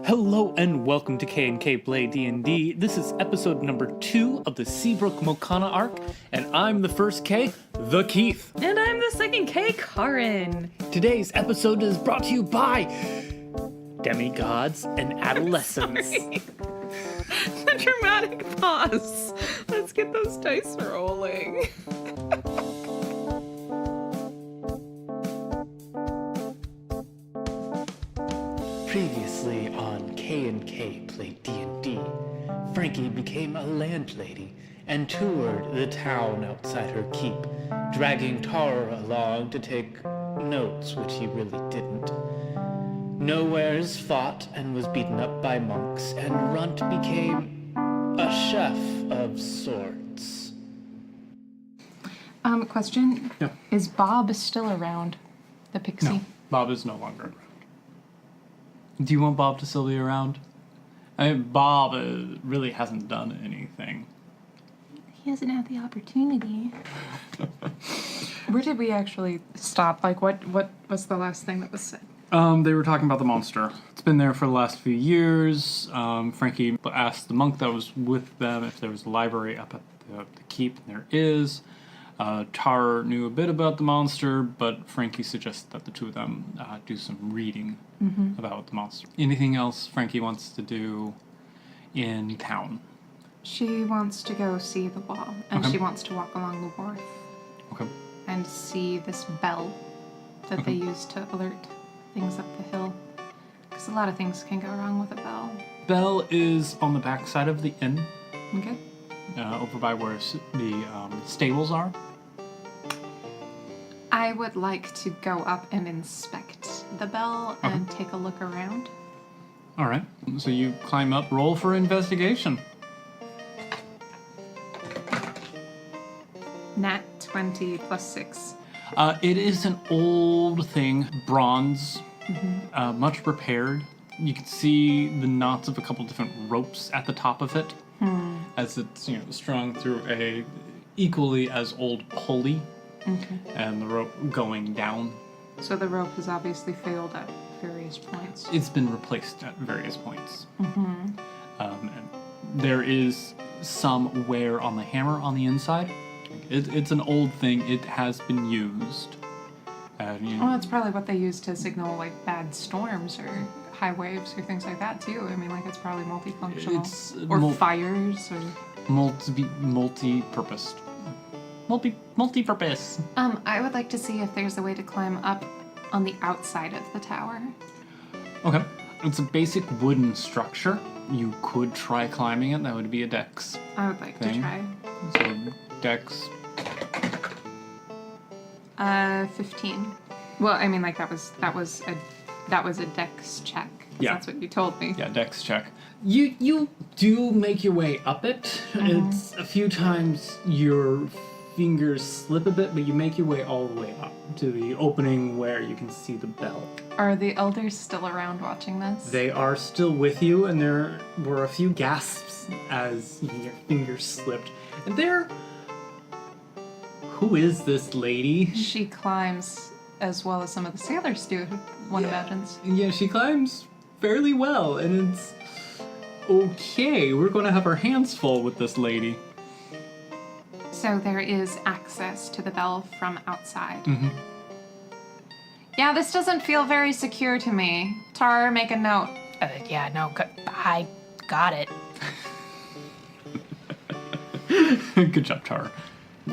Hello and welcome to K&K Play D&D. This is episode number 2 of the Seabrook-Mokana arc, and I'm the first K, the Keith. And I'm the second K, Karin. Today's episode is brought to you by demigods and adolescents. The dramatic pause. Let's get those dice rolling. Previously on K&K Play D&D, Frankie became a landlady and toured the town outside her keep, dragging Tarur along to take notes, which he really didn't. Nowheres fought and was beaten up by monks, and Runt became a chef of sorts. Question. Yeah. Is Bob still around? The pixie? No, Bob is no longer around. Do you want Bob to still be around? I mean, Bob really hasn't done anything. He hasn't had the opportunity. Where did we actually stop? Like, what was the last thing that was said? They were talking about the monster. It's been there for the last few years. Frankie asked the monk that was with them if there was a library up at the keep, and there is. Tarur knew a bit about the monster, but Frankie suggested that the two of them do some reading about the monster. Anything else Frankie wants to do in town? She wants to go see the wall, and Okay. she wants to walk along the wharf Okay. and see this bell that they use to alert things up the hill. Because a lot of things can go wrong with a bell. Bell is on the back side of the inn, Okay. over by where the stables are. I would like to go up and inspect the bell and take a look around. All right. So you climb up, roll for investigation. Nat 20 plus 6. It is an old thing, bronze, much repaired. You can see the knots of a couple different ropes at the top of it, as it's strung through a equally as old pulley, and the rope going down. So the rope has obviously failed at various points. It's been replaced at various points. And there is some wear on the hammer on the inside. It's an old thing. It has been used. Well, that's probably what they use to signal like bad storms or high waves or things like that too. I mean, like it's probably multifunctional. It's or fires or multi-purposed. Multi-purpose. I would like to see if there's a way to climb up on the outside of the tower. Okay. It's a basic wooden structure. You could try climbing it. That would be a dex I would like thing. to try. So dex. 15. Well, I mean, like that was a dex check. Yeah. That's what you told me. Yeah, dex check. You do make your way up it. It's a few times your fingers slip a bit, but you make your way all the way up to the opening where you can see the bell. Are the elders still around watching this? They are still with you, and there were a few gasps as your fingers slipped. And there... Who is this lady? She climbs as well as some of the sailors do, one imagines. Yeah, she climbs fairly well, and it's... Okay, we're going to have our hands full with this lady. So there is access to the bell from outside. Yeah, this doesn't feel very secure to me. Tar, make a note. I got it. Good job, Tarur.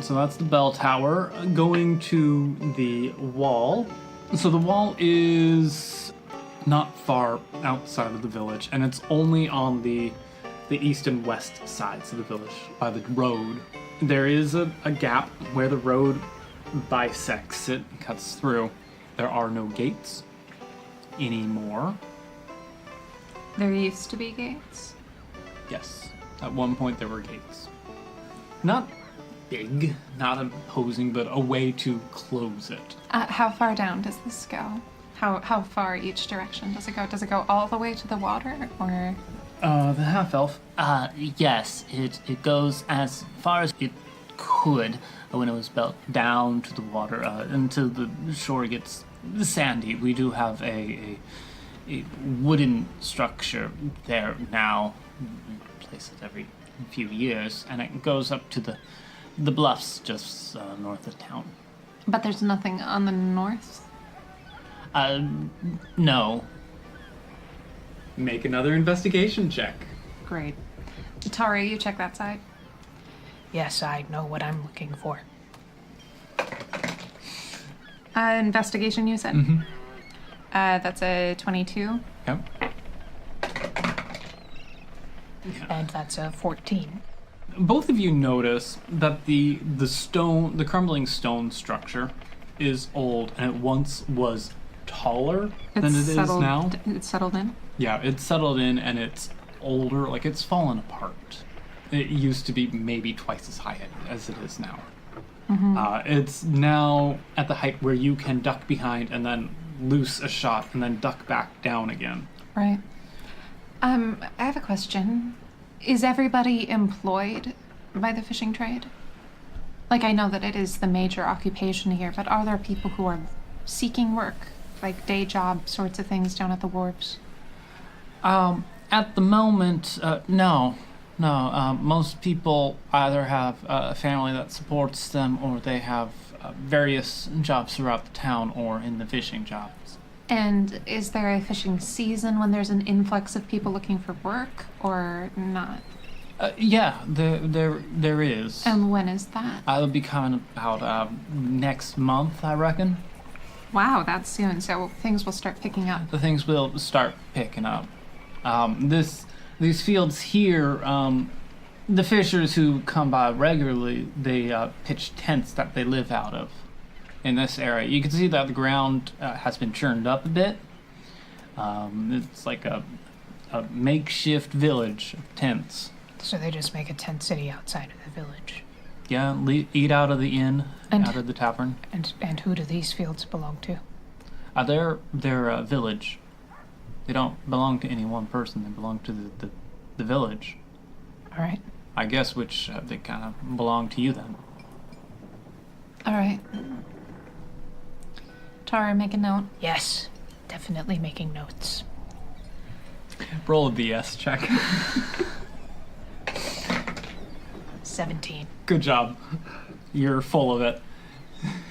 So that's the bell tower. Going to the wall. So the wall is not far outside of the village, and it's only on the east and west sides of the village by the road. There is a gap where the road bisects it, cuts through. There are no gates anymore. There used to be gates. Yes, at one point there were gates. Not big, not imposing, but a way to close it. How far down does this go? How far each direction does it go? Does it go all the way to the water, or...? The half-elf. Yes, it goes as far as it could when it was built down to the water until the shore gets sandy. We do have a a wooden structure there now. We replace it every few years, and it goes up to the bluffs just north of town. But there's nothing on the north? No. Make another investigation check. Great. Tarur, you check that side. Yes, I know what I'm looking for. Investigation, you said? Mm-hmm. That's a 22. Yep. And that's a 14. Both of you notice that the crumbling stone structure is old, and it once was taller than it is now. It's settled in? Yeah, it's settled in, and it's older, like it's fallen apart. It used to be maybe twice as high as it is now. It's now at the height where you can duck behind and then loose a shot and then duck back down again. Right. I have a question. Is everybody employed by the fishing trade? Like, I know that it is the major occupation here, but are there people who are seeking work, like day job sorts of things down at the wharves? At the moment, no. No, most people either have a family that supports them, or they have various jobs throughout the town or in the fishing jobs. And is there a fishing season when there's an influx of people looking for work, or not? Yeah, there is. And when is that? It'll be coming about next month, I reckon. Wow, that's soon, so things will start picking up. The things will start picking up. These fields here, the fishers who come by regularly, they pitch tents that they live out of in this area. You can see that the ground has been churned up a bit. It's like a makeshift village of tents. So they just make a tent city outside of the village. Yeah, eat out of the inn, And- out of the tavern. And who do these fields belong to? They're a village. They don't belong to any one person. They belong to the village. All right. I guess, which they kind of belong to you then. All right. Tara, make a note. Yes, definitely making notes. Roll a BS check. 17. Good job. You're full of it.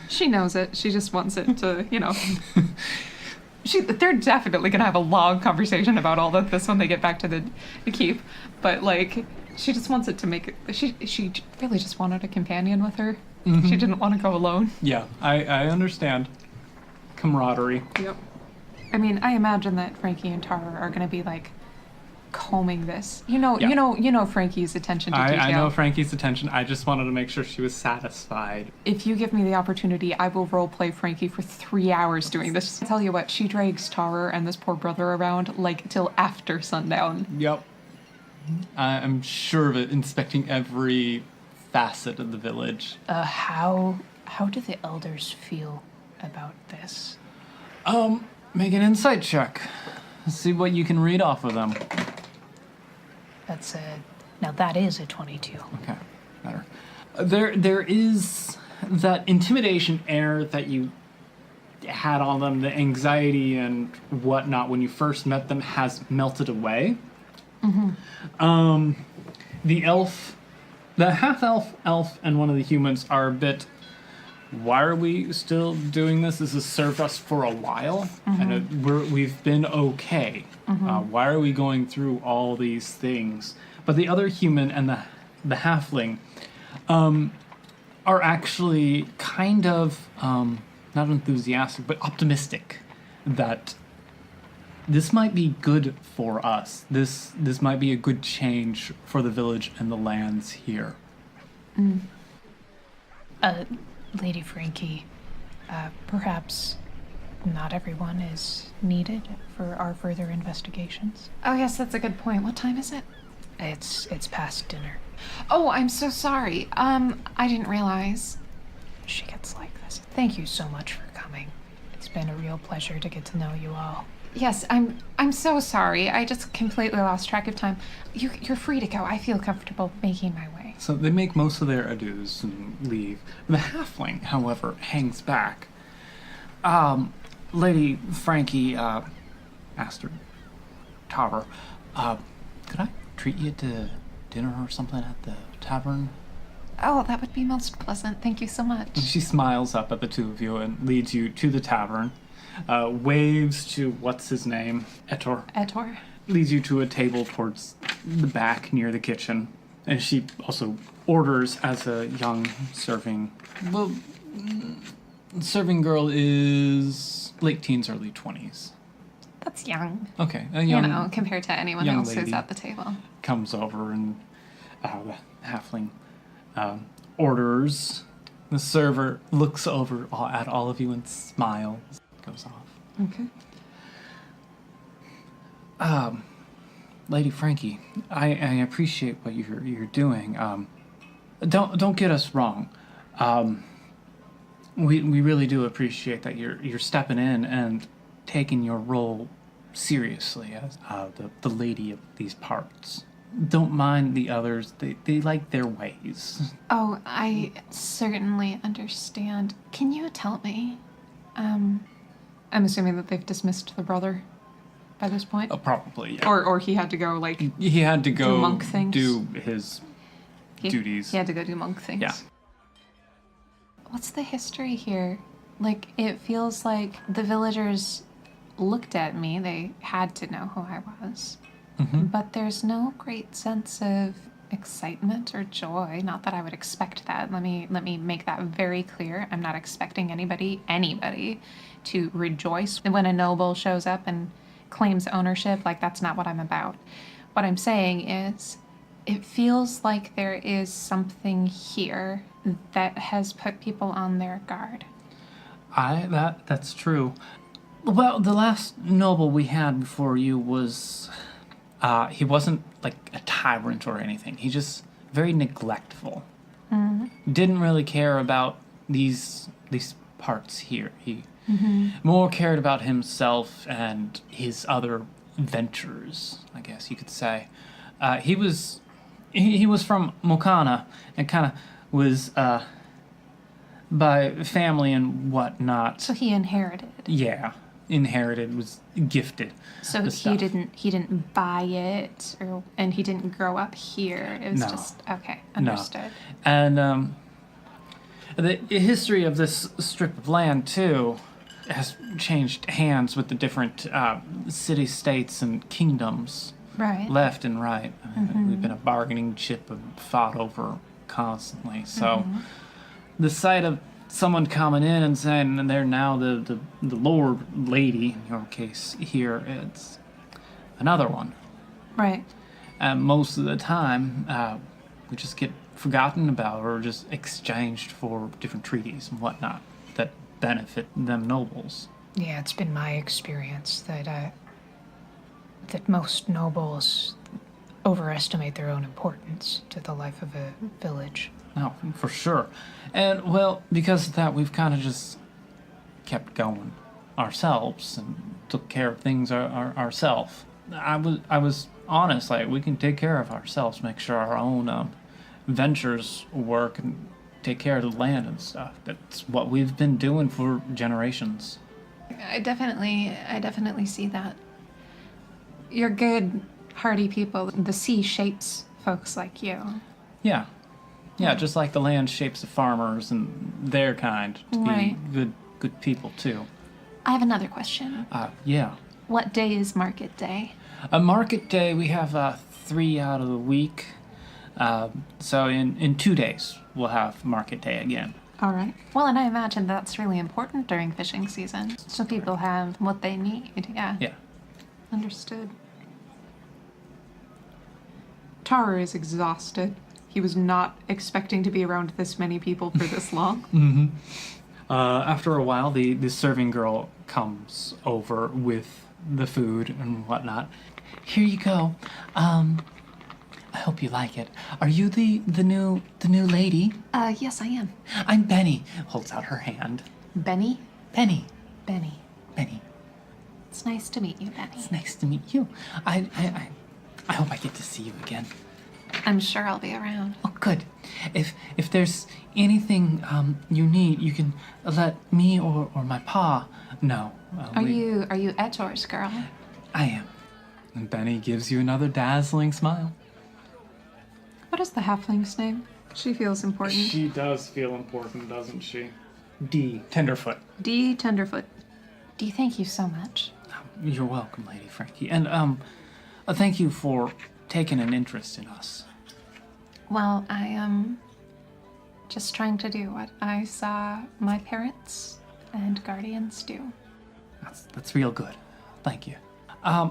She knows it. She just wants it to, they're definitely gonna have a long conversation about all of this when they get back to the keep. But like, she just wants it to make it. She really just wanted a companion with her. Mm-hmm. She didn't want to go alone. Yeah, I understand. Camaraderie. Yep. I mean, I imagine that Frankie and Tara are gonna be like combing this. Yeah. You know Frankie's attention to detail. I know Frankie's attention. I just wanted to make sure she was satisfied. If you give me the opportunity, I will roleplay Frankie for 3 hours doing this. I tell you what, she drags Tarur and this poor brother around like till after sundown. Yep. I'm sure of it, inspecting every facet of the village. How do the elders feel about this? Make an insight check. See what you can read off of them. Now that is a 22. Okay, better. There is that intimidation air that you had on them, the anxiety and whatnot when you first met them has melted away. Mm-hmm. The elf, the half-elf, and one of the humans are a bit, why are we still doing this? This has served us for a while, and we've been okay. Why are we going through all these things? But the other human and the halfling are actually kind of not enthusiastic, but optimistic that this might be good for us. This might be a good change for the village and the lands here. Lady Frankie, perhaps not everyone is needed for our further investigations. Oh yes, that's a good point. What time is it? It's past dinner. Oh, I'm so sorry. I didn't realize. She gets like this. Thank you so much for coming. It's been a real pleasure to get to know you all. Yes, I'm so sorry. I just completely lost track of time. You're free to go. I feel comfortable making my way. So they make most of their adieus and leave. The halfling, however, hangs back. Lady Frankie, asked her, Tarur, could I treat you to dinner or something at the tavern? Oh, that would be most pleasant. Thank you so much. And she smiles up at the two of you and leads you to the tavern, waves to, what's his name? Etor. Etor. Leads you to a table towards the back near the kitchen. And she also orders as a young serving... Well, serving girl is late teens, early 20s. That's young. Okay. A young, compared to anyone young else who's lady at the table. comes over and the halfling orders. The server looks over at all of you and smiles. Goes off. Okay. Lady Frankie, I appreciate what you're doing. Don't get us wrong. We really do appreciate that you're stepping in and taking your role seriously as the lady of these parts. Don't mind the others. They like their ways. Oh, I certainly understand. Can you tell me? I'm assuming that they've dismissed the brother by this point. Probably, yeah. Or he had to go, like... He had to go do monk things? do his duties. He had to go do monk things. Yeah. What's the history here? Like, it feels like the villagers looked at me. They had to know who I was. Mm-hmm. But there's no great sense of excitement or joy. Not that I would expect that. Let me make that very clear. I'm not expecting anybody to rejoice when a noble shows up and claims ownership. Like, that's not what I'm about. What I'm saying is, it feels like there is something here that has put people on their guard. That's true. Well, the last noble we had before you was, he wasn't like a tyrant or anything. He just very neglectful. Mm-hmm. Didn't really care about these parts here. He more cared about himself and his other ventures, I guess you could say. He was from Mokana and kind of was by family and whatnot. So he inherited. Yeah, inherited, was gifted. So he didn't buy it, and he didn't grow up here. It was just okay, understood. No. And the history of this strip of land too has changed hands with the different city-states and kingdoms. Right. Left and right. We've been a bargaining chip and fought over constantly. So the sight of someone coming in and saying and they're now the Lord Lady, in your case here, it's another one. Right. And most of the time, we just get forgotten about or just exchanged for different treaties and whatnot that benefit them nobles. Yeah, it's been my experience that most nobles overestimate their own importance to the life of a village. No, for sure. And, well, because of that, we've kind of just kept going ourselves and took care of things ourselves. I was honest, like, we can take care of ourselves, make sure our own ventures work and take care of the land and stuff. That's what we've been doing for generations. I definitely see that. You're good, hardy people. The sea shapes folks like you. Yeah. Yeah, just like the land shapes the farmers and their kind to Right. be good people, too. I have another question. Yeah. What day is market day? A market day, we have 3 out of the week. So in 2 days, we'll have market day again. All right. Well, and I imagine that's really important during fishing season. So people have what they need. Yeah. Yeah. Understood. Tarur is exhausted. He was not expecting to be around this many people for this long. After a while, the serving girl comes over with the food and whatnot. Here you go. I hope you like it. Are you the new lady? Yes, I am. I'm Benny. Holds out her hand. Benny? Benny. Benny. Benny. It's nice to meet you, Benny. It's nice to meet you. I hope I get to see you again. I'm sure I'll be around. Oh, good. If there's anything you need, you can let me or my pa know. Are you Etor's girl? I am. And Benny gives you another dazzling smile. What is the halfling's name? She feels important. She does feel important, doesn't she? D. Tenderfoot. D. Tenderfoot. D. Thank you so much. You're welcome, Lady Frankie. And, thank you for taking an interest in us. Well, I am just trying to do what I saw my parents and guardians do. That's real good. Thank you.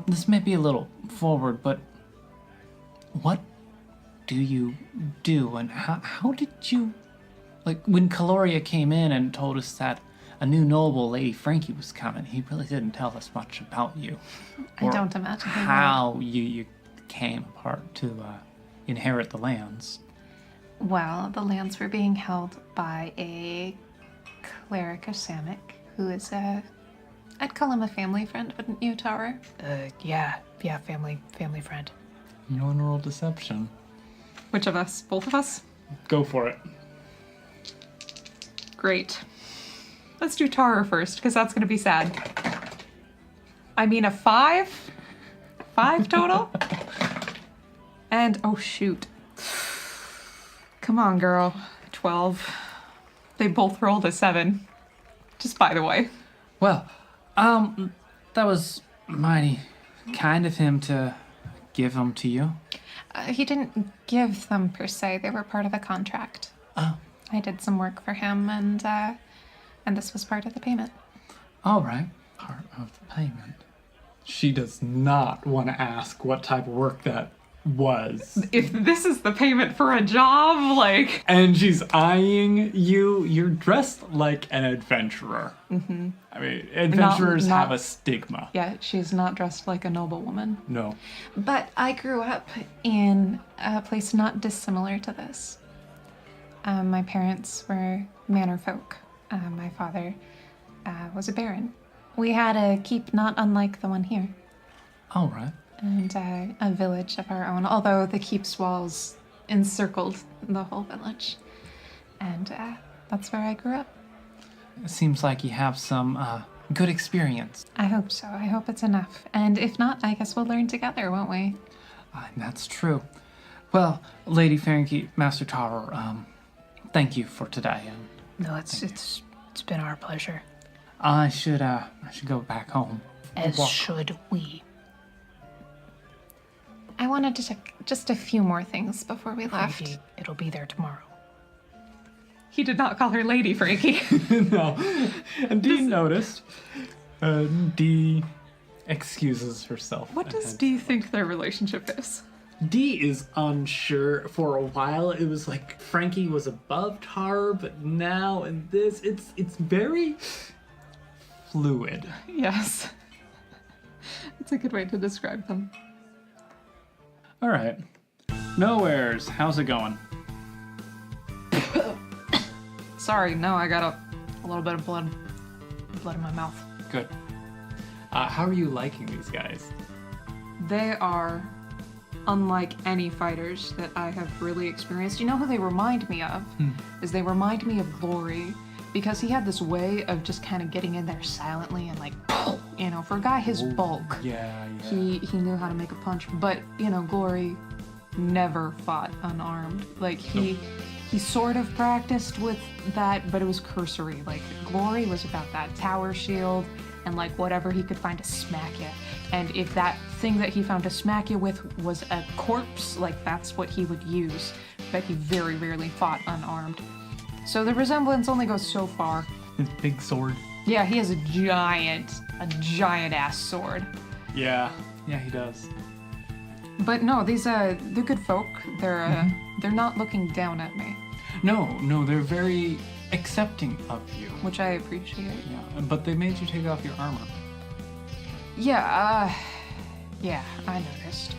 This may be a little forward, but what do you do, and how did you, like, when Caloria came in and told us that a new noble, Lady Frankie, was coming, he really didn't tell us much about you. I don't imagine he how you came apart to inherit the lands. Well, the lands were being held by a cleric of Samick, who is I'd call him a family friend, wouldn't you, Tarur? Yeah, family friend. You want to roll deception? Which of us? Both of us? Go for it. Great. Let's do Tarur first, because that's going to be sad. I mean, a 5? 5 total? And, oh shoot. Come on, girl. 12. They both rolled a 7. Just by the way. Well, that was mighty kind of him to give them to you. He didn't give them per se. They were part of a contract. Oh. I did some work for him, and this was part of the payment. All right, part of the payment. She does not want to ask what type of work that was. If this is the payment for a job, like... And she's eyeing you. You're dressed like an adventurer. Mm-hmm. I mean, adventurers Not- have a stigma. Yeah, she's not dressed like a noblewoman. No. But I grew up in a place not dissimilar to this. My parents were manor folk. My father was a baron. We had a keep not unlike the one here. All right. And a village of our own, although the keep's walls encircled the whole village. And that's where I grew up. It seems like you have some good experience. I hope so. I hope it's enough. And if not, I guess we'll learn together, won't we? That's true. Well, Lady Frankie, Master Tarur, thank you for today. No, it's been our pleasure. I should go back home. As should we. I wanted to check just a few more things before we left. Frankie, it'll be there tomorrow. He did not call her Lady Frankie. No. And Dee noticed. Dee excuses herself. What does Dee think their relationship is? Dee is unsure. For a while, it was like Frankie was above Tarur, but now in this, it's very fluid. Yes. It's a good way to describe them. All right. Nowheres, how's it going? Sorry, no, I got a little bit of blood in my mouth. Good. How are you liking these guys? They are unlike any fighters that I have really experienced. You know who they remind me of? Is they remind me of Glory, because he had this way of just kind of getting in there silently and like, you know, for a guy his bulk, Yeah. he knew how to make a punch. But, you know, Glory never fought unarmed. Like, he sort of practiced with that, but it was cursory. Like, Glory was about that tower shield and like whatever he could find to smack you. And if that thing that he found to smack you with was a corpse, like that's what he would use. But he very rarely fought unarmed. So the resemblance only goes so far. His big sword. Yeah, he has a giant ass sword. Yeah, he does. But no, these they're good folk. They're not looking down at me, No, they're very accepting of you. which I appreciate. Yeah, but they made you take off your armor. Yeah, I noticed.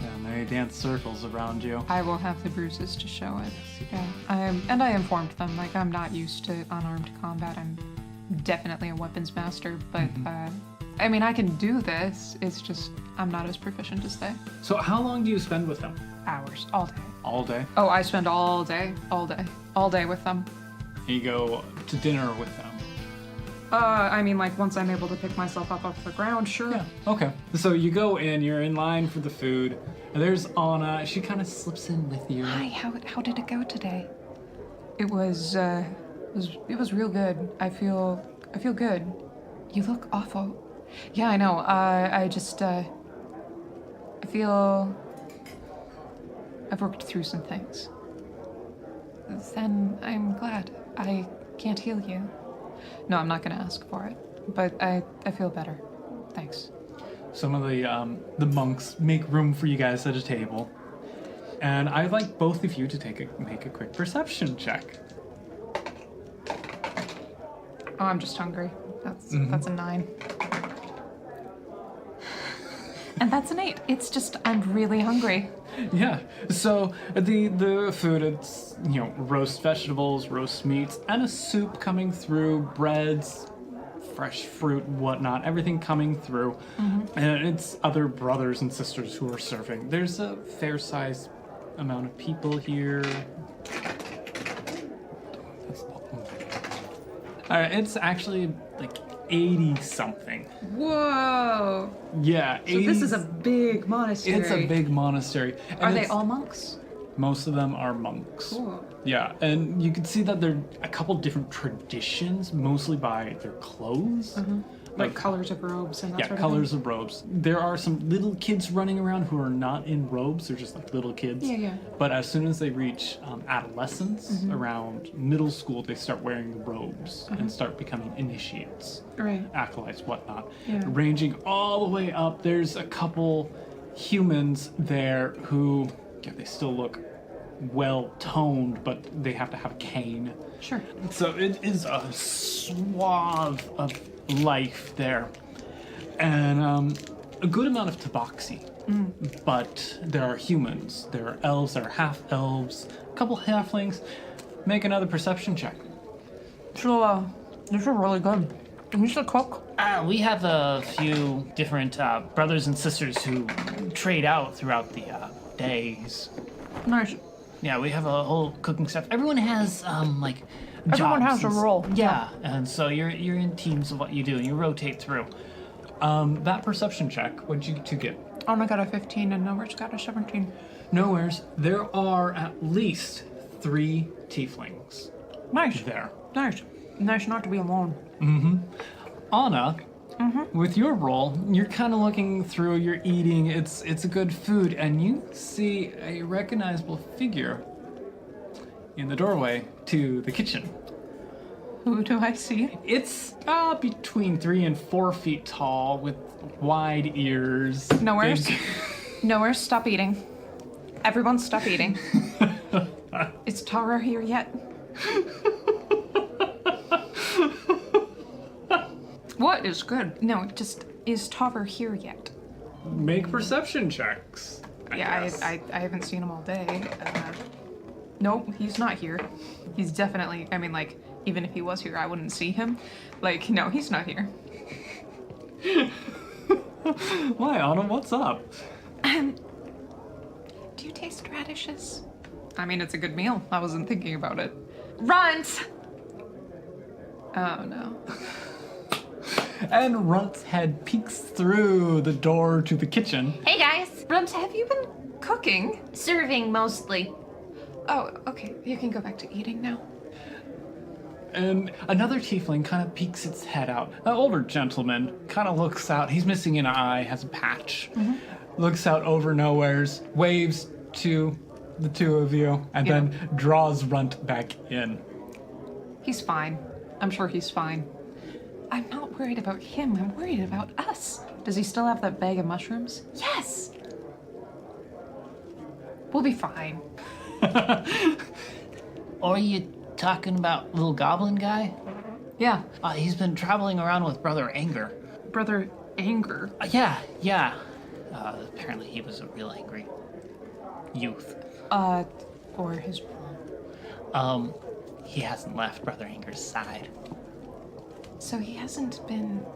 And they dance circles around you. I will have the bruises to show it. Yeah, I informed them, like, I'm not used to unarmed combat. I'm definitely a weapons master, but I mean, I can do this. It's just I'm not as proficient as they. So how long do you spend with them? Hours, all day. All day? Oh, I spend all day with them. You go to dinner with them. I mean, like, once I'm able to pick myself up off the ground, sure. Yeah. Okay. So you go in, you're in line for the food, and there's Anna. She kind of slips in with you. Hi, how did it go today? It was real good. I feel good. You look awful. Yeah, I know. I feel I've worked through some things. Then I'm glad. I can't heal you. No, I'm not gonna ask for it, but I feel better. Thanks. Some of the monks make room for you guys at a table, and I'd like both of you to make a quick perception check. Oh, I'm just hungry. That's a 9. And that's an 8. It's just, I'm really hungry. Yeah. So the food, it's roast vegetables, roast meats, and a soup coming through, breads, fresh fruit, whatnot, everything coming through, and it's other brothers and sisters who are serving. There's a fair-sized amount of people here. It's actually like 80 something. Whoa! Yeah, So this is a big monastery. It's a big monastery. And Are they all monks? Most of them are monks. Cool. Yeah, and you can see that there are a couple different traditions, mostly by their clothes. Like colors of robes and that sort of colors of robes. There are some little kids running around who are not in robes. They're just like little kids. Yeah. But as soon as they reach adolescence, around middle school, they start wearing the robes and start becoming initiates, Right. acolytes, whatnot. Yeah. Ranging all the way up, there's a couple humans there who, they still look well toned, but they have to have a cane. Sure. So it is a swath of life there, and a good amount of tabaxi. But there are humans, there are elves, there are half elves, a couple halflings. Make another perception check. So, these are really good. Are you the cook? We have a few different brothers and sisters who trade out throughout the days. Nice. Yeah, we have a whole cooking staff. Everyone has like Everyone jobs has a and role. Yeah, and so you're in teams of what you do, and you rotate through. That perception check, what'd you two get? Anna got a 15 and Nowhere's got a 17. Nowheres. There are at least 3 tieflings Nice. there. Nice. Nice not to be alone. Anna, with your role, you're kind of looking through, you're eating, it's a good food, and you see a recognizable figure in the doorway to the kitchen. Who do I see? It's between 3 and 4 feet tall with wide ears. Nowhere's. big- Nowhere's. Stop eating. Everyone stop eating. Is Tarur here yet? What is good? No, just, is Tarur here yet? Make perception checks. I haven't seen him all day. Nope, he's not here. He's definitely, I mean, like, even if he was here, I wouldn't see him. Like, no, he's not here. Why, Anna? What's up? Do you taste radishes? I mean, it's a good meal. I wasn't thinking about it. Runt! Oh, no. And Runt's head peeks through the door to the kitchen. Hey guys, Runt, have you been cooking? serving mostly. Oh, okay. You can go back to eating now. And another tiefling kind of peeks its head out. An older gentleman kind of looks out. He's missing an eye, has a patch. Looks out over Nowheres, waves to the two of you, and then draws Runt back in. He's fine. I'm sure he's fine. I'm not worried about him. I'm worried about us. Does he still have that bag of mushrooms? Yes! We'll be fine. Or are you talking about little goblin guy? Yeah. He's been traveling around with Brother Anger. Brother Anger. Yeah. Apparently he was a real angry youth. Or his mom. He hasn't left Brother Anger's side. So he hasn't been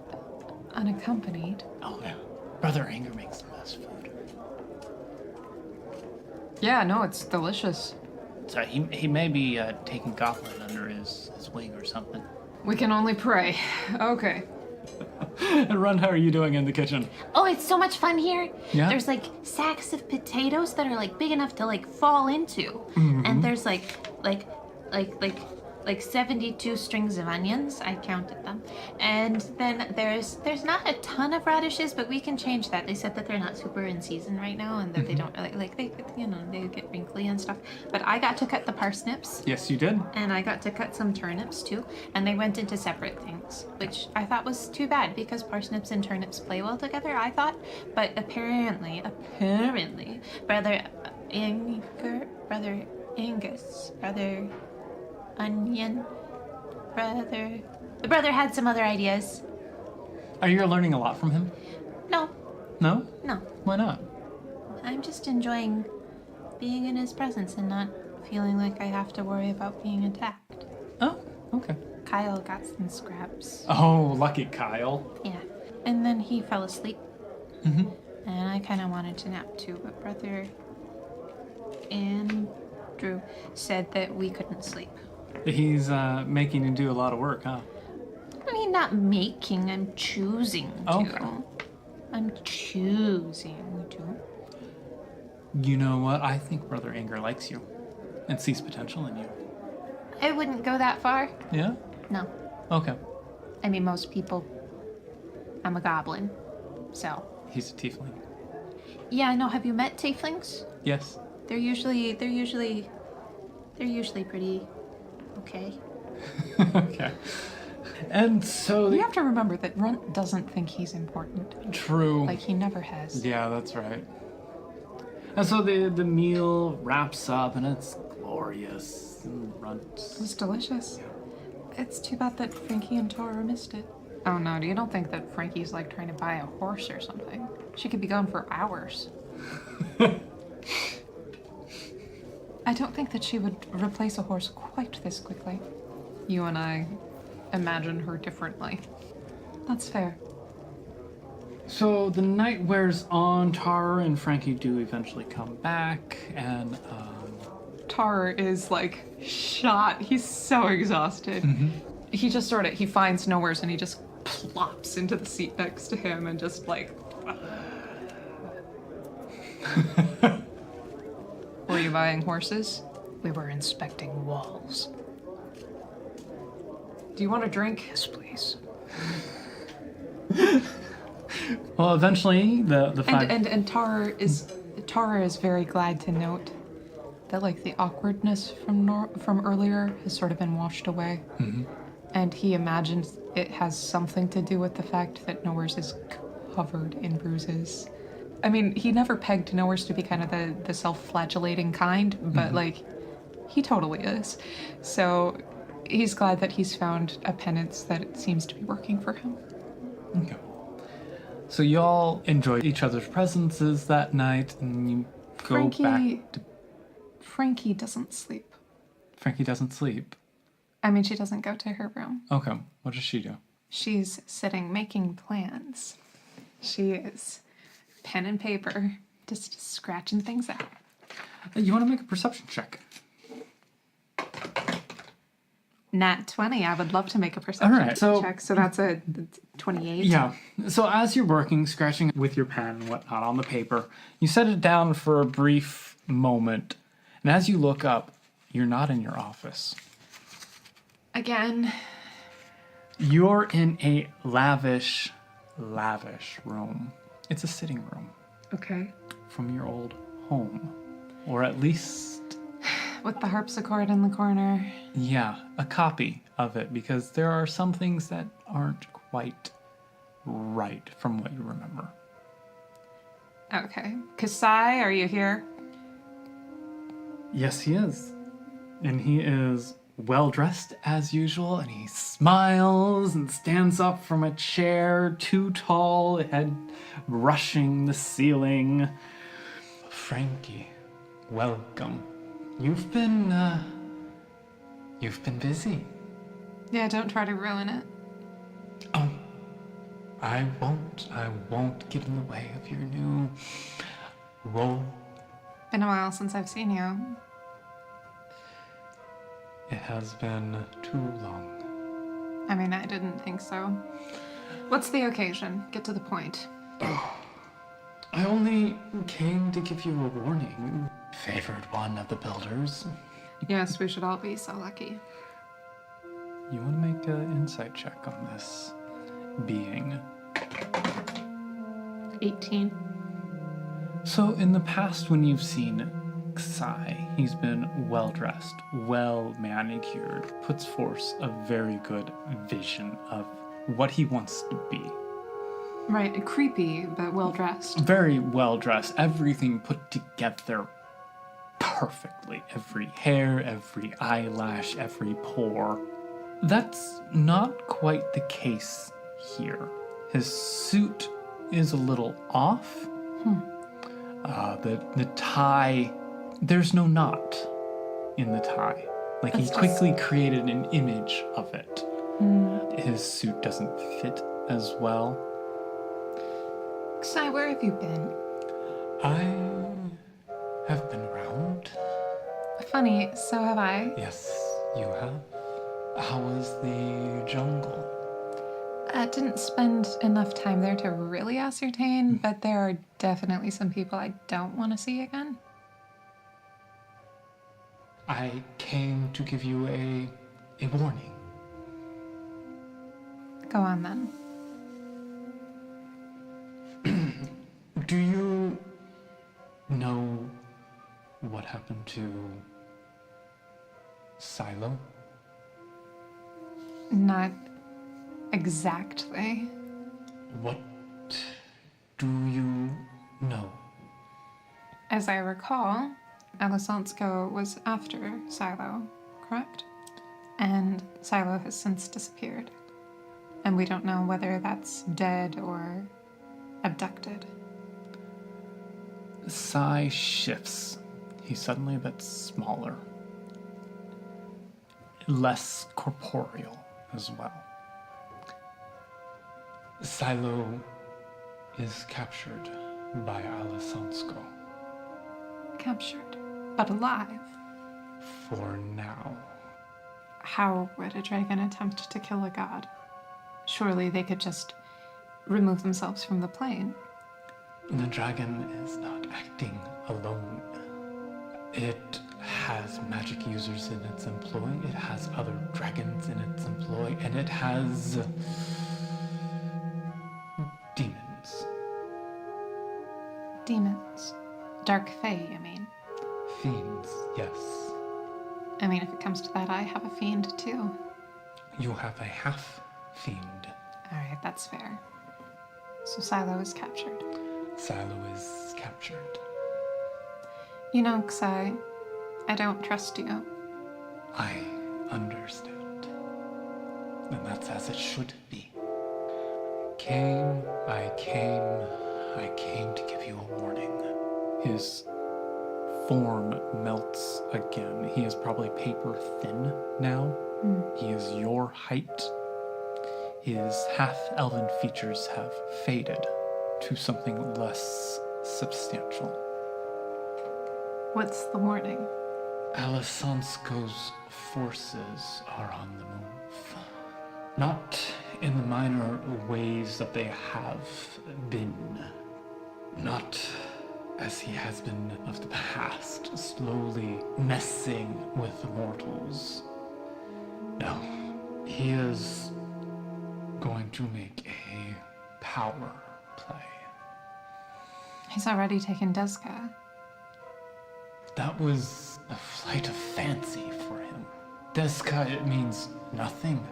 unaccompanied. Oh, yeah. Brother Anger makes the best food. Yeah, no, it's delicious. So he may be taking Goblin under his wing or something. We can only pray. Okay. And Run, how are you doing in the kitchen? Oh, it's so much fun here. Yeah? There's like sacks of potatoes that are like big enough to like fall into. And there's like 72 strings of onions. I counted them. And then there's not a ton of radishes, but we can change that. They said that they're not super in season right now and that they don't they get wrinkly and stuff. But I got to cut the parsnips. Yes, you did. And I got to cut some turnips too, and they went into separate things, which I thought was too bad because parsnips and turnips play well together, I thought. But apparently, Brother Angus, Brother Onion, the brother had some other ideas. Are you learning a lot from him? No, No? no, Why not? I'm just enjoying being in his presence and not feeling like I have to worry about being attacked. Oh, okay. Kael got some scraps. Oh, lucky Kyle. Yeah. And then he fell asleep. Mm-hmm. And I kind of wanted to nap too, but Brother Andrew said that we couldn't sleep. He's making you do a lot of work, huh? I mean, not making, I'm choosing to. Okay. I'm choosing to. You know what? I think Brother Anger likes you and sees potential in you. I wouldn't go that far. Yeah? No. Okay. I mean, most people. I'm a goblin. So. He's a tiefling. Yeah, I know. Have you met tieflings? Yes. They're usually pretty okay. Okay. And so You have to remember that Runt doesn't think he's important. true. Like, he never has. Yeah, that's right. And so the meal wraps up and it's glorious and It runs. was delicious. It's too bad that Frankie and Tarur missed it. Oh no, you don't think that Frankie's like trying to buy a horse or something? She could be gone for hours. I don't think that she would replace a horse quite this quickly. You and I imagine her differently. That's fair. So the night wears on. Tarur and Frankie do eventually come back, and Tarur is like shot. He's so exhausted. He just he finds nowheres and he just plops into the seat next to him and just like. Were you buying horses? We were inspecting walls. Do you want a drink? Yes, please. well, eventually the five. And Tarur is very glad to note that like the awkwardness from earlier has sort of been washed away. And he imagines it has something to do with the fact that Nowheres is covered in bruises. I mean, he never pegged Nowheres to be kind of the self-flagellating kind, but like, he totally is. So he's glad that he's found a penance that seems to be working for him. Okay. So y'all enjoy each other's presences that night, and you go back to. Frankie doesn't sleep. Frankie doesn't sleep. I mean, she doesn't go to her room. Okay. What does she do? She's sitting making plans. She is pen and paper, just scratching things out. You want to make a perception check? Nat 20. I would love to make a perception All right, so- check. So that's a 28. Yeah. So as you're working, scratching with your pen and whatnot on the paper, you set it down for a brief moment, and as you look up, you're not in your office. Again. You're in a lavish room. It's a sitting room Okay. from your old home. Or at least, With the harpsichord in the corner. yeah, a copy of it, because there are some things that aren't quite right from what you remember. Okay. Kasai, are you here? Yes, he is. And he is well dressed as usual, and he smiles and stands up from a chair, too tall, head brushing the ceiling. Frankie, welcome. You've been busy. Yeah, don't try to ruin it. Oh, I won't get in the way of your new role. Been a while since I've seen you. It has been too long. I mean, I didn't think so. What's the occasion? Get to the point. I only came to give you a warning, favored one of the builders. Yes, we should all be so lucky. You want to make an insight check on this being. 18. So, in the past, when you've seen Ksai, he's been well dressed, well manicured, puts forth a very good vision of what he wants to be. Right, creepy, but well dressed. Very well dressed, everything put together perfectly. Every hair, every eyelash, every pore. That's not quite the case here. His suit is a little off. The tie, there's no knot in the tie. Like he quickly created an image of it. His suit doesn't fit as well. Ksai, where have you been? I have been around. Funny, so have I. Yes, you have. How was the jungle? I didn't spend enough time there to really ascertain, but there are definitely some people I don't want to see again. I came to give you a warning. Go on then. Do you know what happened to Silo? Not exactly. What do you know? As I recall, Alisonsko was after Silo, correct? And Silo has since disappeared. And we don't know whether that's dead or abducted. Sai shifts. He's suddenly a bit smaller. Less corporeal as well. Silo is captured by Alisonsko. Captured, but alive. For now. How would a dragon attempt to kill a god? Surely they could just remove themselves from the plane. The dragon is not acting alone. It has magic users in its employ, it has other dragons in its employ, and it has demons. Demons. Dark Fae, you mean? Fiends, yes. I mean, if it comes to that, I have a fiend too. You have a half fiend. Alright, that's fair. So Silo is captured. Silo is captured. You know, Ksai, I don't trust you. I understand. And that's as it should be. I came to give you a warning. His form melts again. He is probably paper thin now. He is your height. His half-elven features have faded to something less substantial. What's the warning? Alisonsko's forces are on the move. Not in the minor ways that they have been. Not as he has been of the past, slowly messing with the mortals. No, he is going to make a power play. He's already taken Deska. That was a flight of fancy for him. Deska, it means nothing.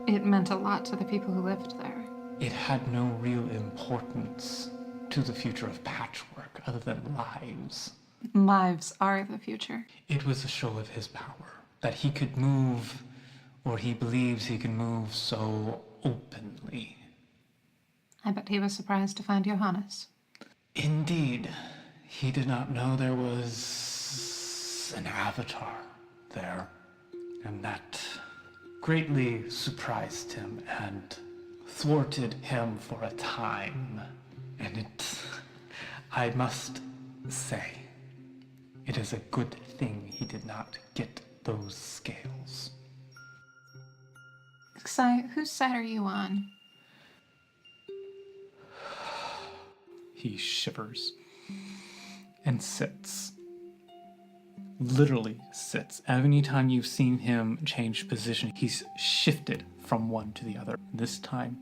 It meant a lot to the people who lived there. It had no real importance to the future of patchwork other than lives. Lives are the future. It was a show of his power, that he could move, or he believes he can move so openly. I bet he was surprised to find Johannes. Indeed, he did not know there was an avatar there, and that greatly surprised him and thwarted him for a time. And I must say, it is a good thing he did not get those scales. Sai, whose side are you on? He shivers and sits. Literally sits. Any time you've seen him change position, he's shifted from one to the other. This time,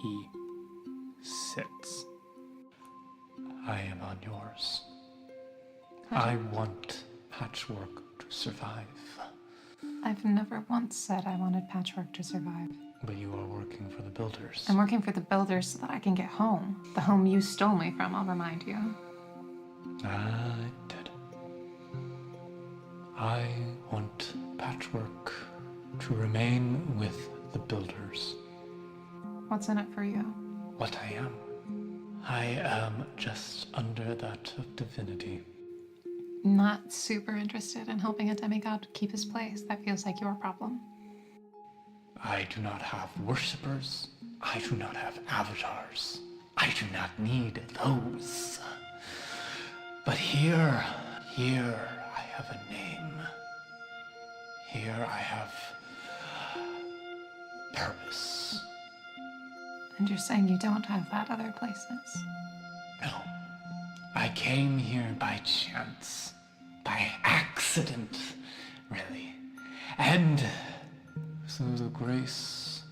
he sits. I am on yours. I want Patchwork to survive. I've never once said I wanted Patchwork to survive. But you are working for the Builders. I'm working for the Builders so that I can get home. The home you stole me from, I'll remind you. I did. I want Patchwork to remain with the Builders. What's in it for you? What I am. I am just under that of divinity. Not super interested in helping a demigod keep his place. That feels like your problem. I do not have worshippers. I do not have avatars. I do not need those. But here I have a name. Here I have purpose. And you're saying you don't have that other places? No. I came here by chance. By accident, really. And through the grace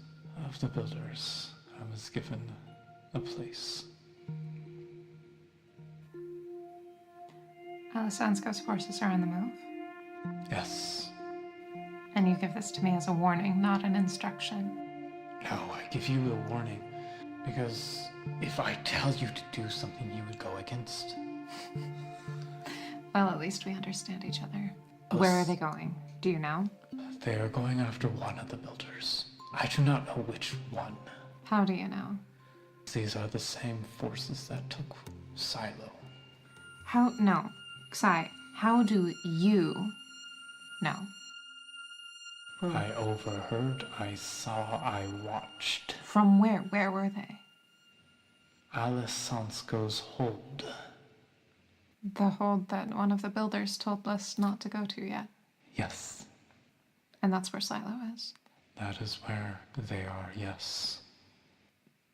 of the Builders, I was given a place. Alisansko's forces are on the move. Yes. And you give this to me as a warning, not an instruction. No, I give you a warning. Because if I tell you to do something you would go against. Well, at least we understand each other. Where are they going? Do you know? They are going after one of the Builders. I do not know which one. How do you know? These are the same forces that took Silo. No. Sai, how do you know? I overheard, I saw, I watched. From where? Where were they? Alisansko's hold. The hold that one of the Builders told us not to go to yet. Yes, And that's where Silo is. that is where they are, yes.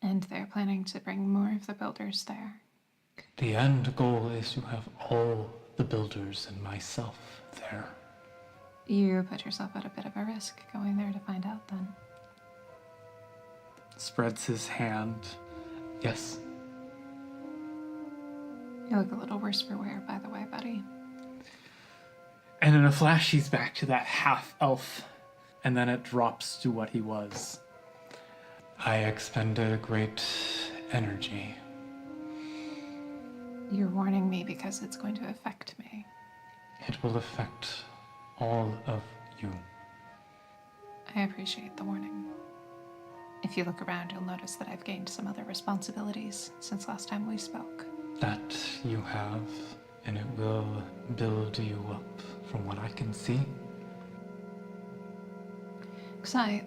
And they're planning to bring more of the Builders there. The end goal is to have all the Builders and myself there. You put yourself at a bit of a risk going there to find out then. Spreads his hand. Yes. You look a little worse for wear, by the way, buddy. And in a flash, he's back to that half-elf. And then it drops to what he was. I expended great energy. You're warning me because it's going to affect me. It will affect all of you. I appreciate the warning. If you look around, you'll notice that I've gained some other responsibilities since last time we spoke. That you have, and it will build you up from what I can see. Sai,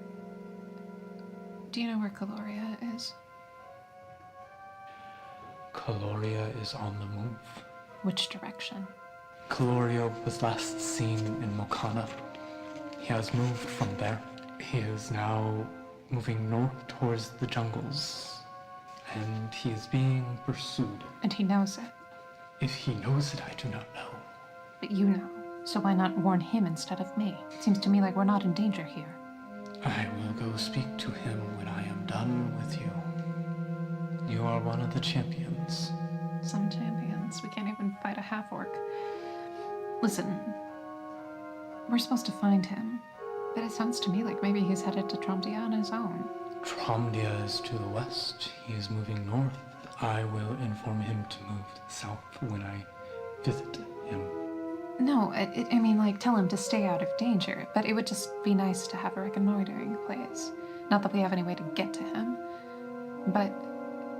do you know where Caloria is? Caloria is on the move. Which direction? Caloria was last seen in Mokana. He has moved from there. He is now moving north towards the jungles. And he is being pursued. And he knows it. If he knows it, I do not know. But you know. So why not warn him instead of me? It seems to me like we're not in danger here. I will go speak to him when I am done with you. You are one of the champions. Some champions. We can't even fight a half-orc. Listen. We're supposed to find him. But it sounds to me like maybe he's headed to Tromdia on his own. Tromdia is to the west. He is moving north. I will inform him to move south when I visit him. No, I mean, like, tell him to stay out of danger, but it would just be nice to have a reconnoitering place. Not that we have any way to get to him, but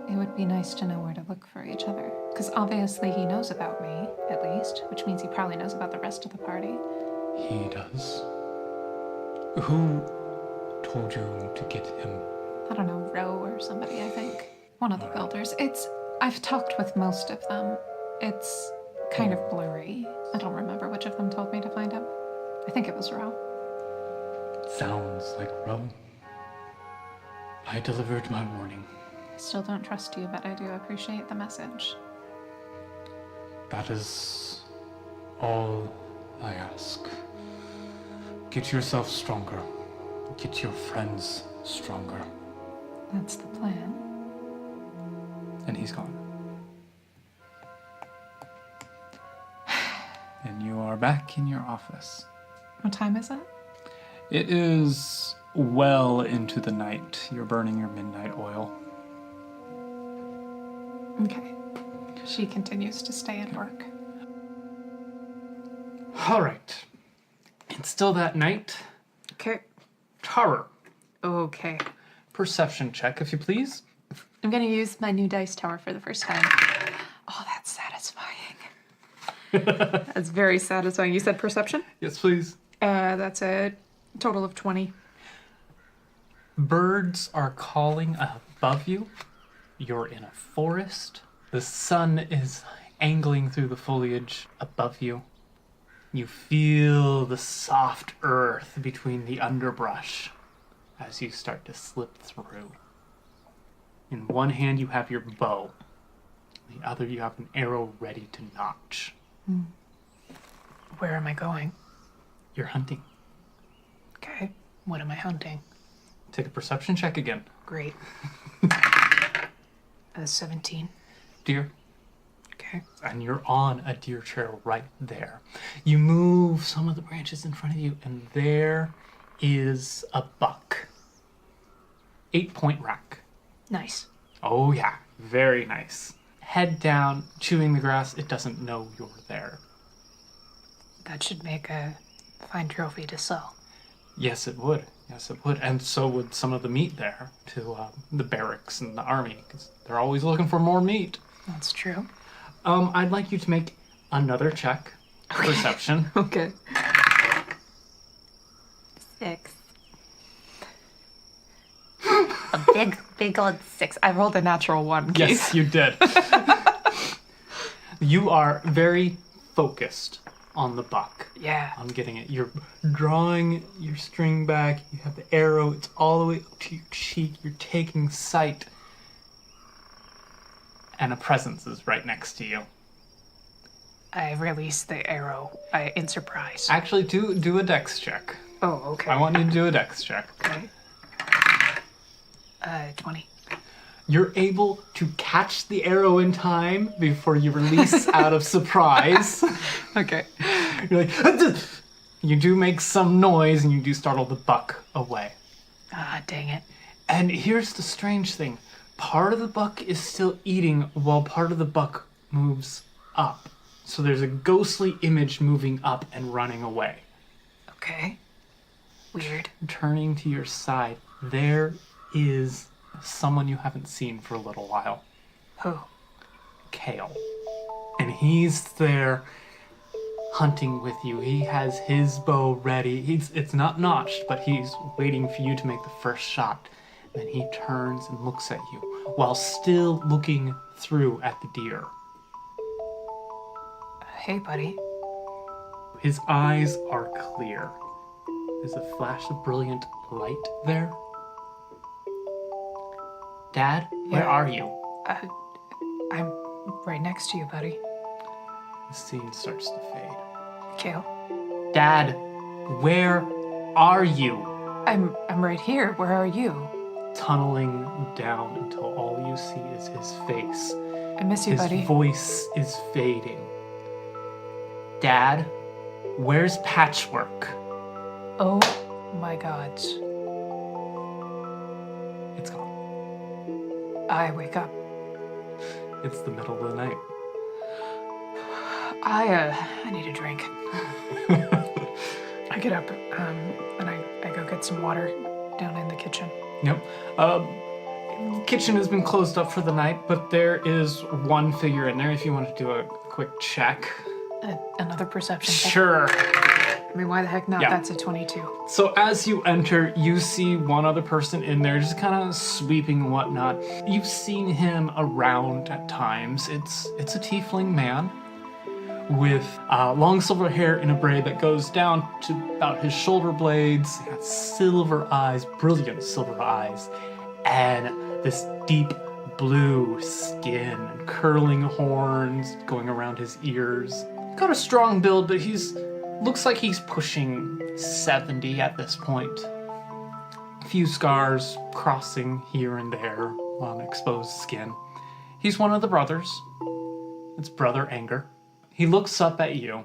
it would be nice to know where to look for each other. Because obviously he knows about me, at least, which means he probably knows about the rest of the party. He does? Who told you to get him? I don't know, Ro or somebody, I think. One of the Builders. I've talked with most of them. It's kind of blurry. I don't remember which of them told me to find him. I think it was Ro. Sounds like Ro. I delivered my warning. I still don't trust you, but I do appreciate the message. That is all I ask. Get yourself stronger. Get your friends stronger. That's the plan. And he's gone. And you are back in your office. What time is it? It is well into the night. You're burning your midnight oil. Okay. She continues to stay at work. All right. It's still that night. Okay. Tarur, Okay. perception check, if you please. I'm gonna use my new dice tower for the first time. Oh, that's satisfying. That's very satisfying. You said perception? Yes, please. That's a total of 20. Birds are calling above you. You're in a forest. The sun is angling through the foliage above you. You feel the soft earth between the underbrush as you start to slip through. In one hand, you have your bow. In the other, you have an arrow ready to notch. Where am I going? You're hunting. Okay. What am I hunting? Take a perception check again. Great. 17. Deer. Okay. And you're on a deer trail right there. You move some of the branches in front of you, and there is a buck. 8-point rack. Nice. Oh yeah, very nice. Head down, chewing the grass. It doesn't know you're there. That should make a fine trophy to sell. Yes, it would. Yes, it would. And so would some of the meat there to the barracks and the army, because they're always looking for more meat. That's true. I'd like you to make another check. Perception. Okay. 6. A big old 6. I rolled a natural 1. Yes, you did. You are very focused on the buck. Yeah. I'm getting it. You're drawing your string back. You have the arrow. It's all the way up to your cheek. You're taking sight. And a presence is right next to you. I release the arrow in surprise. Actually, do a dex check. Oh, okay. I want you to do a dex check. Okay. 20. You're able to catch the arrow in time before you release out of surprise. Okay. You're like, you do make some noise and you do startle the buck away. Ah, dang it. And here's the strange thing. Part of the buck is still eating while part of the buck moves up. So there's a ghostly image moving up and running away. Okay. Weird. Turning to your side, there is someone you haven't seen for a little while. Who? Kael. And he's there hunting with you. He has his bow ready. It's not notched, but he's waiting for you to make the first shot. Then he turns and looks at you while still looking through at the deer. Hey, buddy. His eyes are clear. There's a flash of brilliant light there. Dad, where Yeah. are you? I'm right next to you, buddy. The scene starts to fade. Kael. Dad, where are you? I'm right here. Where are you? Tunneling down until all you see is his face. I miss you, His buddy. voice is fading. Dad, where's Patchwork? Oh my gods. It's gone. I wake up. It's the middle of the night. I need a drink. I get up and I go get some water down in the kitchen. Yep. Kitchen has been closed up for the night, but there is one figure in there if you want to do a quick check. Another perception check. Sure. I mean, why the heck not? Yeah. That's a 22. So as you enter, you see one other person in there just kind of sweeping and whatnot. You've seen him around at times. It's a tiefling man with long silver hair in a braid that goes down to about his shoulder blades. He has silver eyes, brilliant silver eyes, and this deep blue skin and curling horns going around his ears. Got a strong build, but looks like he's pushing 70 at this point. A few scars crossing here and there on exposed skin. He's one of the brothers. It's Brother Anger. He looks up at you.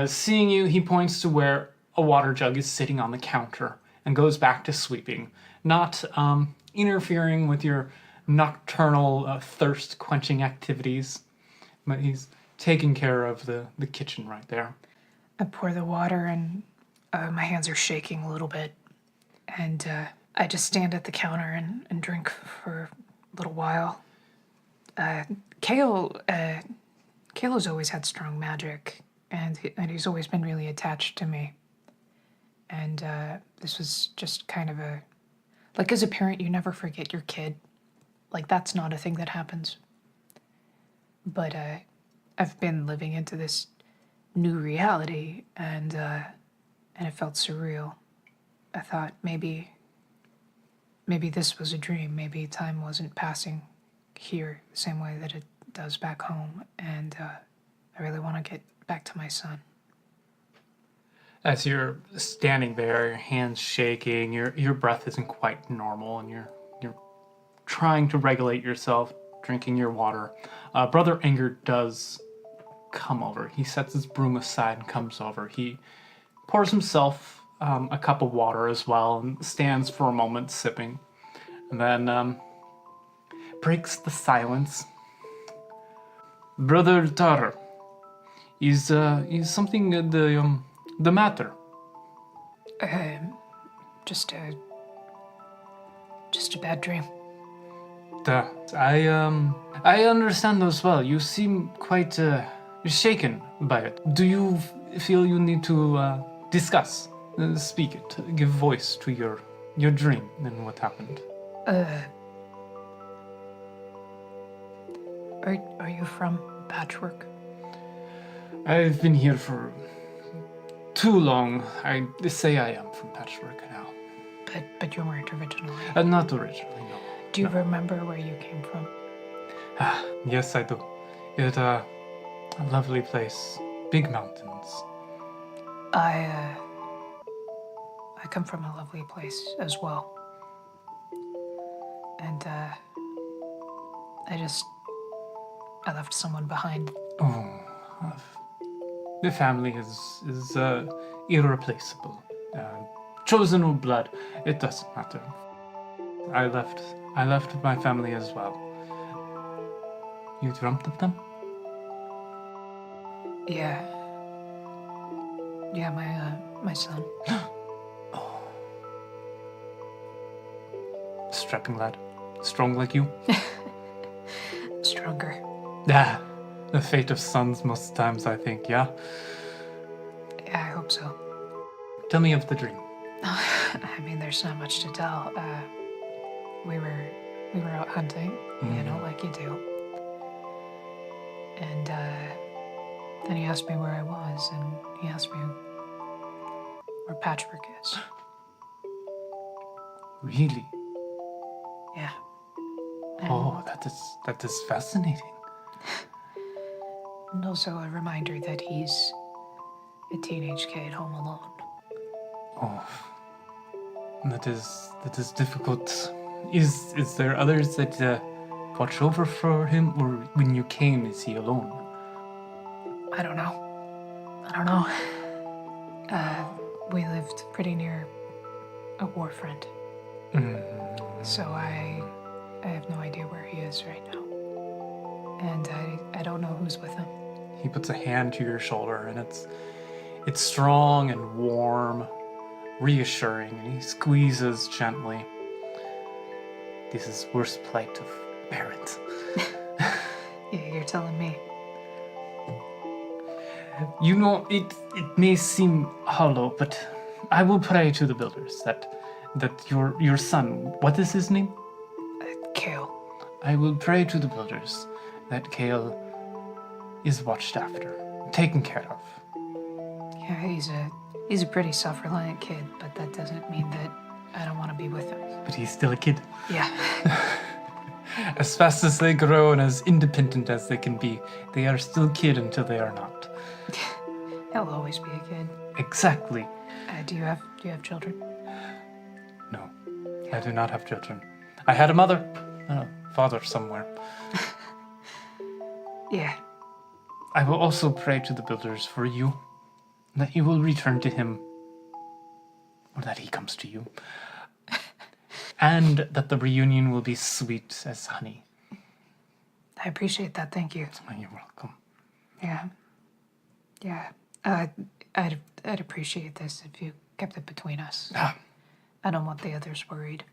Seeing you, he points to where a water jug is sitting on the counter and goes back to sweeping, not interfering with your nocturnal thirst-quenching activities, but he's taking care of the kitchen right there. I pour the water and my hands are shaking a little bit. And I just stand at the counter and drink for a little while. Kael has always had strong magic, and he's always been really attached to me. And this was just kind of like as a parent, you never forget your kid. Like that's not a thing that happens. But I've been living into this new reality, and it felt surreal. I thought maybe this was a dream. Maybe time wasn't passing here the same way that it does back home, and I really want to get back to my son. As you're standing there, your hands shaking, your breath isn't quite normal, and you're trying to regulate yourself, drinking your water. Brother Anger does come over. He sets his broom aside and comes over. He pours himself a cup of water as well and stands for a moment sipping, and then breaks the silence. Brother Tarur, is something the matter? Just a bad dream. I understand as well. You seem quite shaken by it. Do you feel you need to discuss, speak it, give voice to your dream and what happened? Are you from Patchwork? I've been here for too long. I say I am from Patchwork now. But you weren't originally. Not originally, no. Do you remember where you came from? Yes, I do. It's a lovely place. Big mountains. I come from a lovely place as well. And I left someone behind. Oh, the family is irreplaceable. Chosen of blood. It doesn't matter. I left my family as well. You dreamt of them? Yeah. Yeah, my son. Strapping lad. Strong like you? Stronger. Ah, the fate of sons most times, I think, yeah? Yeah, I hope so. Tell me of the dream. I mean, there's not much to tell. We were out hunting, you know, like you do. And then he asked me where I was, and he asked me where Patchwork is. Really? Yeah. And, Oh, that is fascinating. and also a reminder that he's a teenage kid home alone. Oh, that is difficult. Is there others that watch over for him, or when you came, is he alone? I don't know. We lived pretty near a war front. So I have no idea where he is right now. And I don't know who's with him. He puts a hand to your shoulder, and it's strong and warm, reassuring, and he squeezes gently. This is worst plight of parent. Yeah, you're telling me. You know, it may seem hollow, but I will pray to the builders that your son, what is his name? Kael. I will pray to the builders that Kael is watched after, taken care of. Yeah, he's a pretty self-reliant kid, but that doesn't mean that I don't want to be with him. But he's still a kid. Yeah. As fast as they grow and as independent as they can be, they are still kid until they are not. He'll always be a kid. Exactly. Do you have children? No, I do not have children. I had a mother and a father somewhere. Yeah. I will also pray to the builders for you, that you will return to him, or that he comes to you, and that the reunion will be sweet as honey. I appreciate that. Thank you. Oh, you're welcome. Yeah. Yeah. I'd appreciate this if you kept it between us. Ah, I don't want the others worried.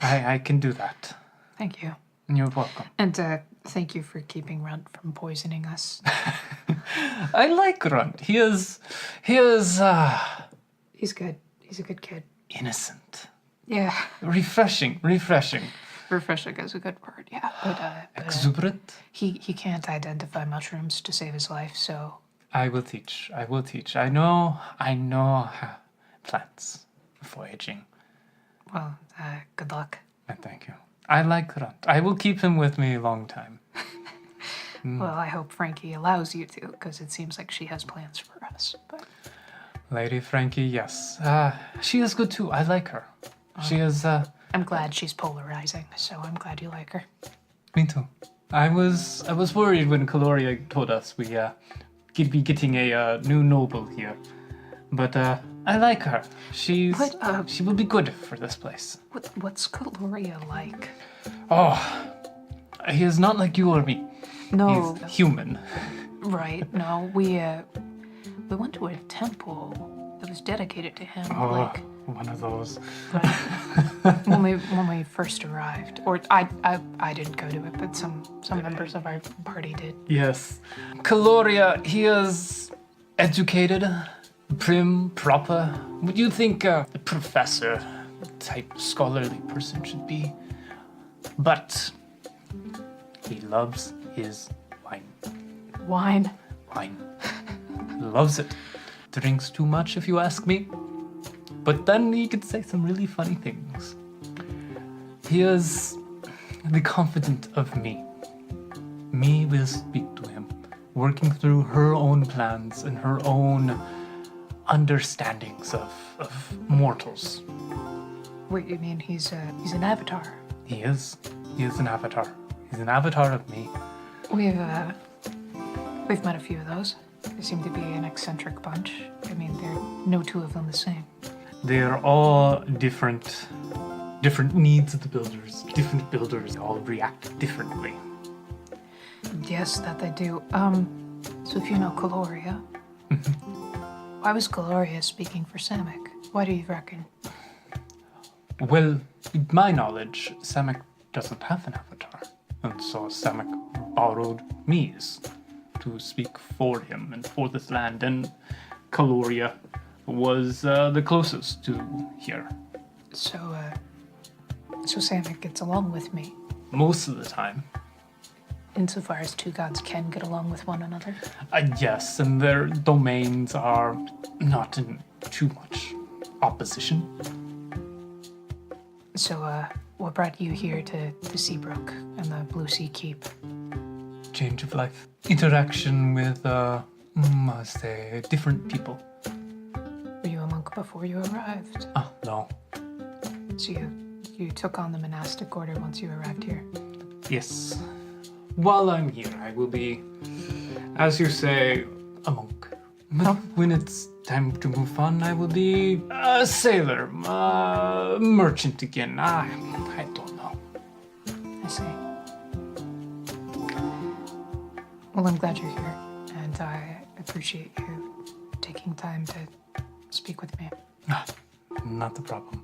I can do that. Thank you. You're welcome. And thank you for keeping Runt from poisoning us. I like Runt. He is He's good. He's a good kid. innocent. Yeah. Refreshing. Refreshing is a good word, yeah. But Exuberant. he can't identify mushrooms to save his life, so I will teach. I know plants, voyaging. well, good luck. And thank you. I like Runt. I will keep him with me a long time. Well, I hope Frankie allows you to, because it seems like she has plans for us. But Lady Frankie, yes. She is good too. I like her. She is, I'm glad she's polarizing, so I'm glad you like her. me too. I was worried when Caloria told us we, could be getting a new noble here. But, I like her. She will be good for this place. What's Caloria like? Oh, he is not like you or me. No, He's human. right? No, we went to a temple that was dedicated to him. Oh, Like one of those. when we first arrived, or I didn't go to it, but some members of our party did. Yes. Caloria, he is educated, prim, proper. What do you think a professor type scholarly person should be? But he loves his wine. Wine. Loves it. Drinks too much, if you ask me. But then he could say some really funny things. He is the confidant of me. Me will speak to him, working through her own plans and her own understandings of mortals. Wait, you mean he's an avatar? He is an avatar. He's an avatar of me. We've met a few of those. They seem to be an eccentric bunch. I mean, there are no two of them the same. They are all different needs of the builders. Different builders all react differently. Yes, that they do. So if you know Caloria, why was Caloria speaking for Samek? Why do you reckon? Well, in my knowledge, Samek doesn't have an avatar. And so Samek borrowed me's to speak for him and for this land, and Caloria was the closest to here. So Samek gets along with me, Most of the time. insofar as two gods can get along with one another. Yes, and their domains are not in too much opposition. So, what brought you here to Seabrook and the Blue Sea Keep? Change of life. Interaction with, I say, different people. Were you a monk before you arrived? Ah, no. So you took on the monastic order once you arrived here? Yes. While I'm here, I will be, as you say, a monk. But when it's time to move on, I will be a sailor, a merchant again. I don't know. I see. Well, I'm glad you're here, and I appreciate you taking time to speak with me. Not a problem.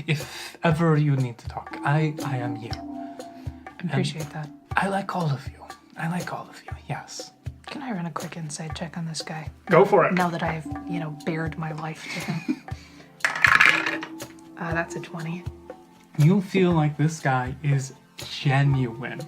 If ever you need to talk, I am here. I appreciate that. I like all of you. Yes. Can I run a quick insight check on this guy? Go for it. Now that I've, bared my life to him. That's a 20. You feel like this guy is genuine.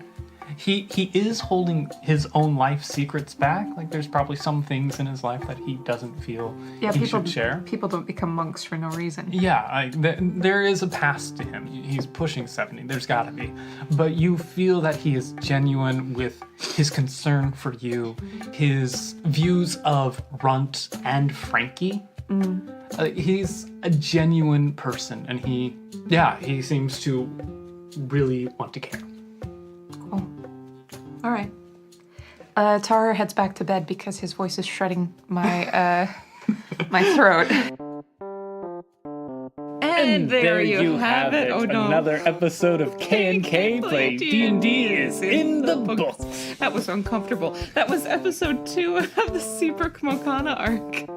He is holding his own life secrets back. Like there's probably some things in his life that he doesn't feel he should share. People don't become monks for no reason. Yeah, there is a past to him. He's pushing 70. There's gotta be. But you feel that he is genuine with his concern for you, his views of Runt and Frankie. He's a genuine person, and he seems to really want to care. Cool. All right. Tarur heads back to bed because his voice is shredding my my throat. And there you have it. Oh no. Another episode of K&K Play D&D is in the books. That was uncomfortable. That was episode 2 of the Seabrook-Mokana arc.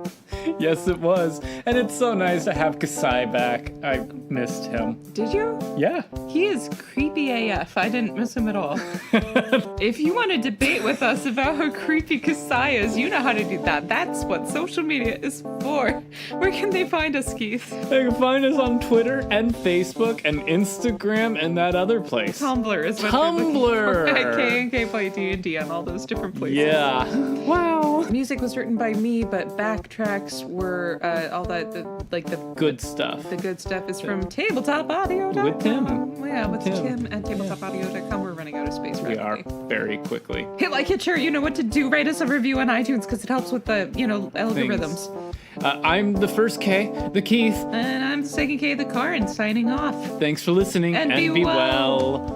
Yes, it was. And it's so nice to have Kasai back. I missed him. Did you? Yeah. He is creepy AF. I didn't miss him at all. If you want to debate with us about how creepy Kasai is, you know how to do that. That's what social media is for. Where can they find us, Keith? They can find us on Twitter and Facebook and Instagram and that other place. Tumblr is what Tumblr! K&K Play D&D on all those different places. Yeah. Wow. Music was written by me, but backtracks were all the good stuff. The good stuff is from tabletopaudio.com. With Tim. Yeah, with Tim at tabletopaudio.com. We're running out of space We rapidly. are very quickly. Hit like, hit share, you know what to do. Write us a review on iTunes because it helps with the, algorithms. I'm the first K, the Keith. And I'm the second K, the Karin, signing off. Thanks for listening And and be be well. well.